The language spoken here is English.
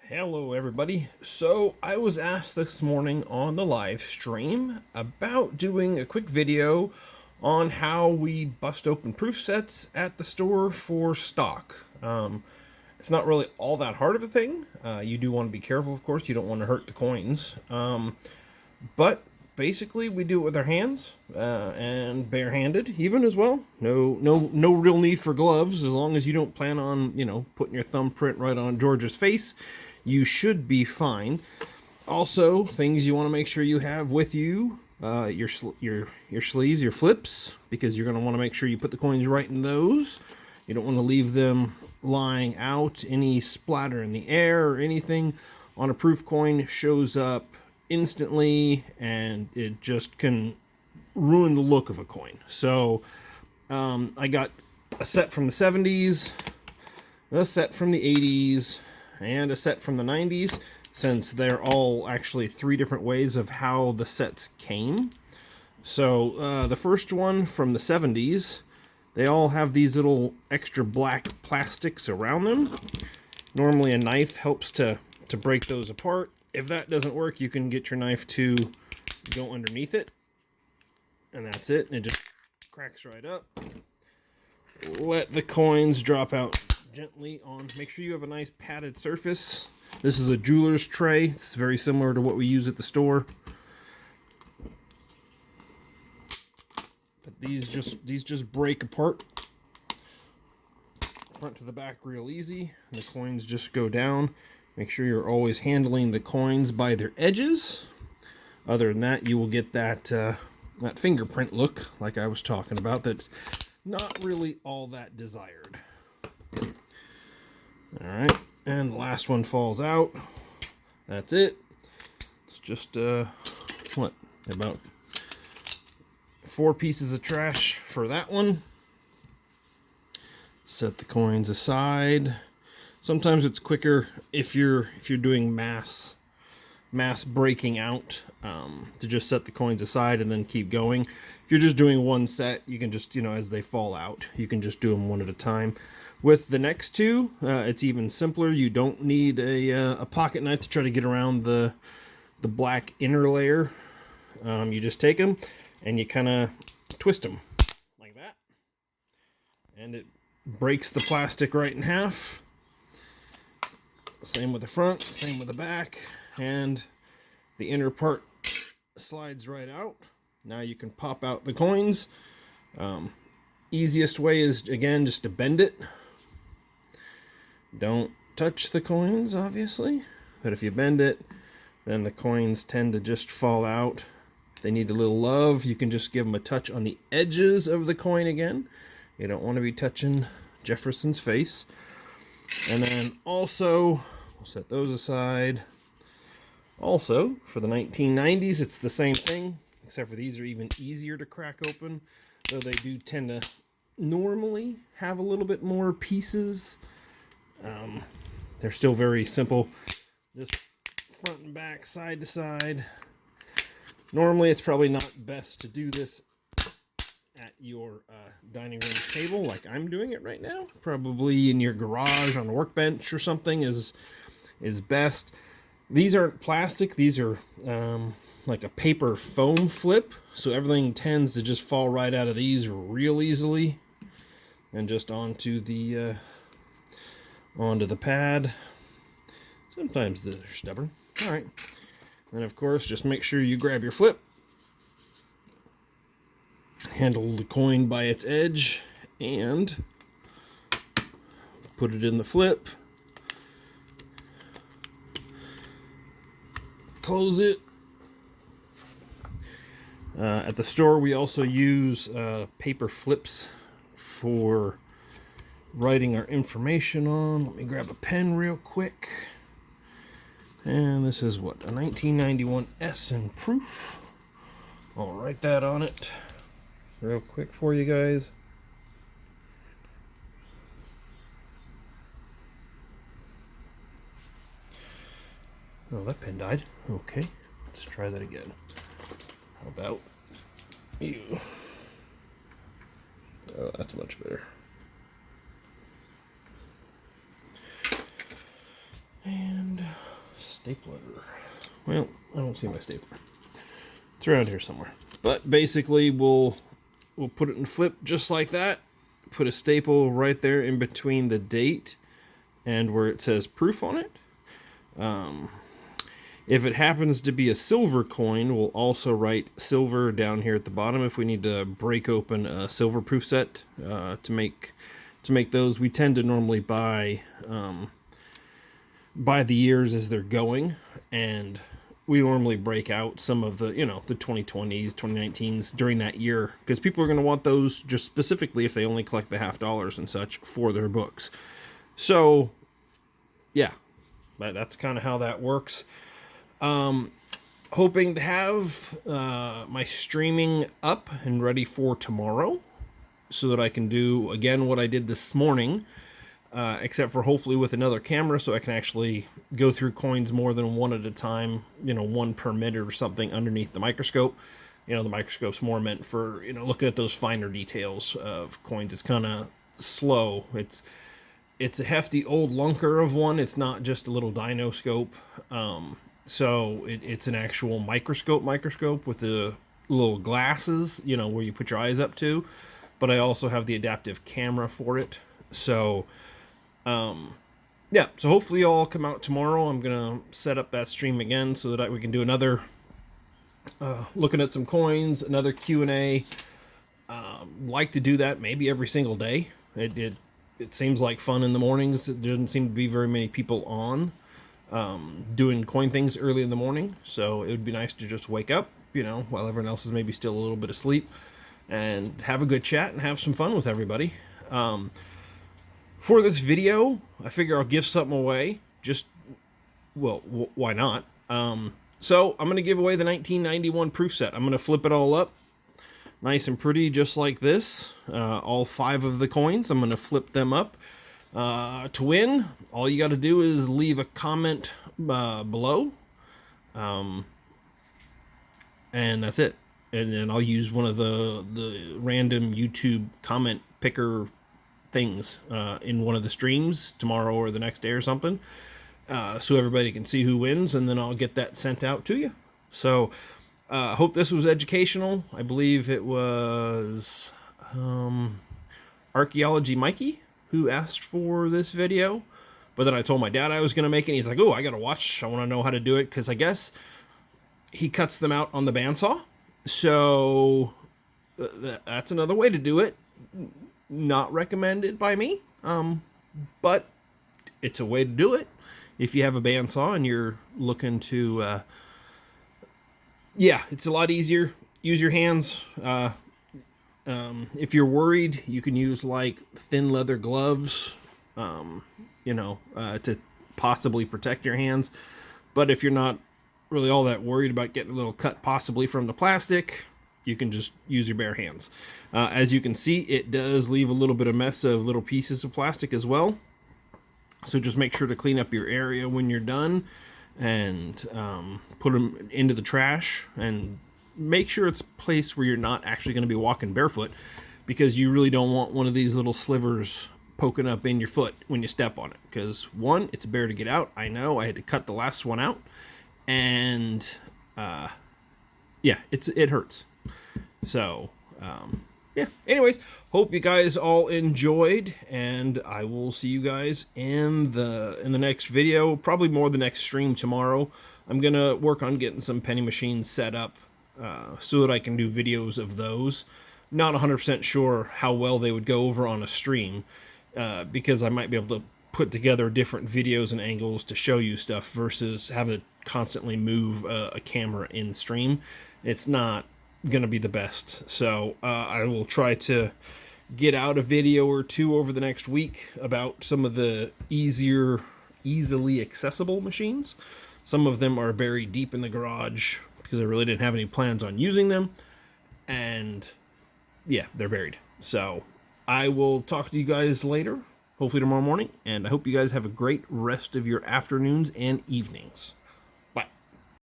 Hello everybody. So I was asked this morning on the live stream about doing a quick video on how we bust open proof sets at the store for stock. It's not really all that hard of a thing. You do want to be careful, of course. You don't want to hurt the coins. But basically we do it with our hands and barehanded even as well. No real need for gloves as long as you don't plan on, putting your thumbprint right on George's face. You should be fine. Also, things you want to make sure you have with you, your sleeves, your flips, because you're going to want to make sure you put the coins right in those. You don't want to leave them lying out. Any splatter in the air or anything on a proof coin shows up instantly, and it just can ruin the look of a coin. So I got a set from the 70s, a set from the 80s, and a set from the 90s, since they're all actually three different ways of how the sets came. So the first one from the 70s, they all have these little extra black plastics around them. Normally a knife helps to break those apart. If that doesn't work, you can get your knife to go underneath it, and that's it. And it just cracks right up. Let the coins drop out gently on. Make sure you have a nice padded surface. This is a jeweler's tray. It's very similar to what we use at the store. But these just break apart front to the back real easy. And the coins just go down. Make sure you're always handling the coins by their edges. Other than that, you will get that fingerprint look like I was talking about. That's not really all that desired. All right, and the last one falls out. That's it. It's just about 4 pieces of trash for that one. Set the coins aside. Sometimes it's quicker if you're doing mass breaking out to just set the coins aside and then keep going. If you're just doing one set, you can just, as they fall out, you can just do them one at a time. With the next two, it's even simpler. You don't need a pocket knife to try to get around the black inner layer. You just take them and you kind of twist them like that, and it breaks the plastic right in half. Same with the front, same with the back, and the inner part slides right out. Now you can pop out the coins. Easiest way is, again, just to bend it. Don't touch the coins, obviously, but if you bend it, then the coins tend to just fall out. If they need a little love, you can just give them a touch on the edges of the coin again. You don't want to be touching Jefferson's face. And then also, we'll set those aside. Also, for the 1990s, it's the same thing, except for these are even easier to crack open, though they do tend to normally have a little bit more pieces. They're still very simple, just front and back, side to side. Normally, it's probably not best to do this at your dining room table like I'm doing it right now. Probably in your garage on a workbench or something is best. These aren't plastic. These are like a paper foam flip, so everything tends to just fall right out of these real easily and just onto the pad. Sometimes they're stubborn. All right, and of course, just make sure you grab your flip. Handle the coin by its edge and put it in the flip. Close it. At the store, we also use paper flips for writing our information on. Let me grab a pen real quick. And this is what, a 1991 Essen proof. I'll write that on it real quick for you guys. Oh, that pen died. Okay, let's try that again. How about you? Oh, that's much better. And stapler. Well, I don't see my stapler. It's around here somewhere. But basically, we'll put it in flip just like that. Put a staple right there in between the date and where it says proof on it. If it happens to be a silver coin, we'll also write silver down here at the bottom if we need to break open a silver proof set to make those. We tend to normally buy the years as they're going, and we normally break out some of the, the 2020s, 2019s during that year, because people are going to want those just specifically if they only collect the $50 and such for their books. So, yeah, that's kind of how that works. Hoping to have my streaming up and ready for tomorrow so that I can do, again, what I did this morning, except for hopefully with another camera so I can actually go through coins more than one at a time, one per minute or something underneath the microscope. The microscope's more meant for, looking at those finer details of coins. It's kind of slow. It's a hefty old lunker of one. It's not just a little dinoscope. So it's an actual microscope with the little glasses, where you put your eyes up to. But I also have the adaptive camera for it. So, yeah, so hopefully y'all come out tomorrow. I'm going to set up that stream again so that we can do another, looking at some coins, another Q&A. Like to do that maybe every single day. It seems like fun in the mornings. There doesn't seem to be very many people on doing coin things early in the morning. So it would be nice to just wake up, while everyone else is maybe still a little bit asleep, and have a good chat and have some fun with everybody. For this video, I figure I'll give something away. Why not? So I'm going to give away the 1991 proof set. I'm going to flip it all up nice and pretty, just like this. All 5 of the coins, I'm going to flip them up. To win, all you got to do is leave a comment below. And that's it. And then I'll use one of the random YouTube comment picker things in one of the streams tomorrow or the next day or something, so everybody can see who wins, and then I'll get that sent out to you. So hope this was educational. I believe it was Archaeology Mikey who asked for this video, but then I told my dad I was going to make it, and he's like, oh, I gotta watch, I want to know how to do it, because I guess he cuts them out on the bandsaw. So that's another way to do it. Not recommended by me, but it's a way to do it if you have a bandsaw and you're looking to, yeah, it's a lot easier. Use your hands. If you're worried, you can use like thin leather gloves, to possibly protect your hands. But if you're not really all that worried about getting a little cut possibly from the plastic, you can just use your bare hands. As you can see, it does leave a little bit of mess of little pieces of plastic as well. So just make sure to clean up your area when you're done, and put them into the trash, and make sure it's a place where you're not actually going to be walking barefoot, because you really don't want one of these little slivers poking up in your foot when you step on it. Because one, it's a bear to get out. I know, I had to cut the last one out, and yeah, it hurts. So, yeah, anyways, hope you guys all enjoyed, and I will see you guys in the next video, probably more the next stream tomorrow. I'm going to work on getting some penny machines set up so that I can do videos of those. Not 100% sure how well they would go over on a stream, because I might be able to put together different videos and angles to show you stuff versus have to constantly move a camera in stream. It's not gonna be the best. So I will try to get out a video or two over the next week about some of the easily accessible machines. Some of them are buried deep in the garage because I really didn't have any plans on using them, and yeah, they're buried. So I will talk to you guys later, hopefully tomorrow morning, and I hope you guys have a great rest of your afternoons and evenings.